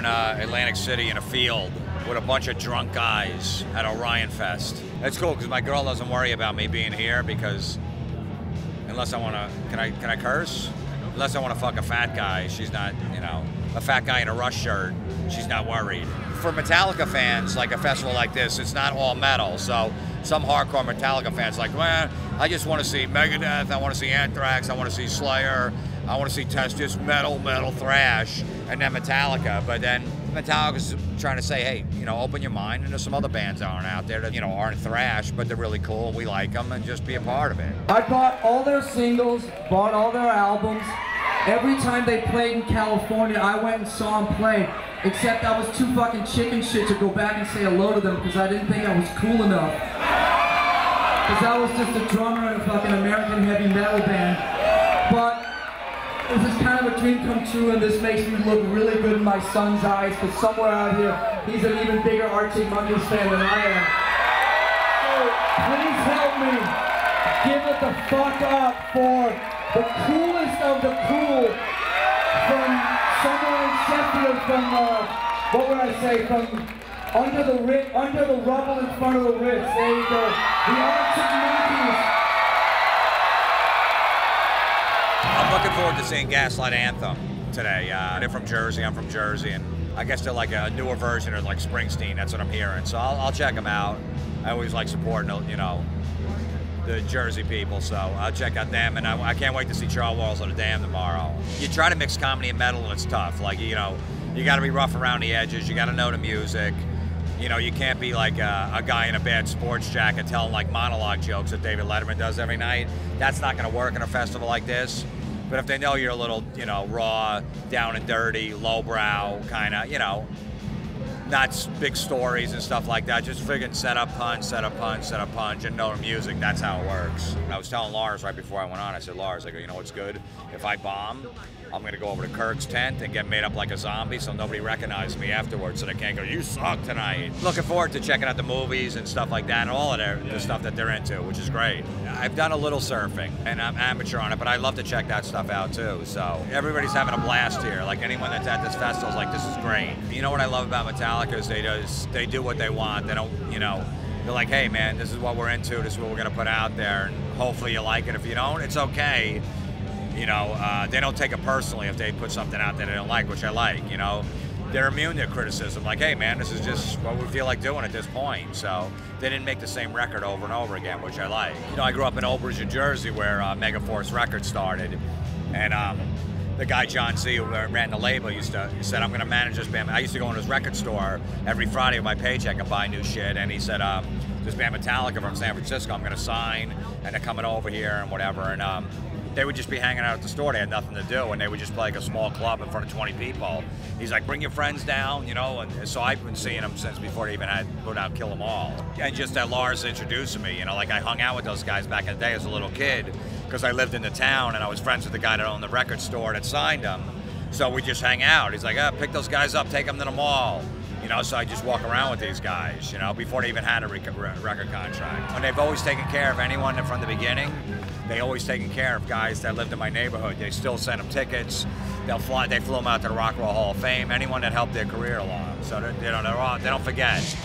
in Atlantic City in a field with a bunch of drunk guys at Orion Fest. It's cool because my girl doesn't worry about me being here because unless I want to, can I curse? Unless I want to fuck a fat guy, she's not, you know, a fat guy in a Rush shirt, she's not worried. For Metallica fans, like a festival like this, it's not all metal. So some hardcore Metallica fans like, well, I just want to see Megadeth, I want to see Anthrax, I want to see Slayer, I want to see Test, just metal, thrash, and then Metallica. But then Metallica's trying to say, hey, you know, open your mind, and there's some other bands that aren't out there that, you know, aren't thrash, but they're really cool, and we like them, and just be a part of it. I bought all their singles, bought all their albums. Every time they played in California, I went and saw them play, except I was too fucking chicken shit to go back and say hello to them because I didn't think I was cool enough. Because I was just a drummer in a fucking American heavy metal band. But this is kind of a dream come true, and this makes me look really good in my son's eyes, because somewhere out here, he's an even bigger Arctic Monkeys fan than I am. So please help me give it the fuck up for the coolest of the cool from somewhere in Sheffield, from, what would I say, from under the rubble in front of the Ritz. There you go. The Arctic Monkeys. I'm looking forward to seeing Gaslight Anthem today. They're from Jersey, I'm from Jersey, and I guess they're like a newer version of like Springsteen, that's what I'm hearing. So I'll check them out. I always like supporting, you know, the Jersey people, so I'll check out them, and I can't wait to see Charles Walls on the Dam tomorrow. You try to mix comedy and metal, and it's tough. Like, you know, you gotta be rough around the edges, you gotta know the music. You know, you can't be like a guy in a bad sports jacket telling like monologue jokes that David Letterman does every night. That's not gonna work in a festival like this. But if they know you're a little, you know, raw, down and dirty, lowbrow, kinda, you know, not big stories and stuff like that, just friggin' set up punch, and know the music. That's how it works. I was telling Lars right before I went on, I said, Lars, I go, you know what's good? If I bomb, I'm gonna go over to Kirk's tent and get made up like a zombie so nobody recognizes me afterwards, so they can't go, you suck tonight. Looking forward to checking out the movies and stuff like that, and all of the stuff that they're into, which is great. I've done a little surfing, and I'm amateur on it, but I love to check that stuff out too. So everybody's having a blast here. Like anyone that's at this festival is like, this is great. You know what I love about Metallica is they do what they want. They don't, you know, they're like, hey man, this is what we're into, this is what we're gonna put out there, and hopefully you like it. If you don't, it's okay. You know, they don't take it personally if they put something out that they don't like, which I like, you know. They're immune to criticism, like, hey man, this is just what we feel like doing at this point. So they didn't make the same record over and over again, which I like. You know, I grew up in Old Bridge, New Jersey, where Megaforce Records started. And the guy, John Z, who ran the label, said, I'm gonna manage this band. I used to go in his record store every Friday with my paycheck and buy new shit. And he said, this band Metallica from San Francisco, I'm gonna sign, and they're coming over here and whatever. And they would just be hanging out at the store. They had nothing to do, and they would just play like a small club in front of 20 people. He's like, bring your friends down, you know, and so I've been seeing them since before they even had put out Kill 'Em All. And just that Lars introducing me, you know, like I hung out with those guys back in the day as a little kid because I lived in the town, and I was friends with the guy that owned the record store that signed them. So we just hang out. He's like, pick those guys up, take them to the mall. You know, so I just walk around with these guys, you know, before they even had a record contract. And they've always taken care of anyone from the beginning. They always taken care of guys that lived in my neighborhood. They still sent them tickets. They flew them out to the Rock and Roll Hall of Fame. Anyone that helped their career along. So they don't forget.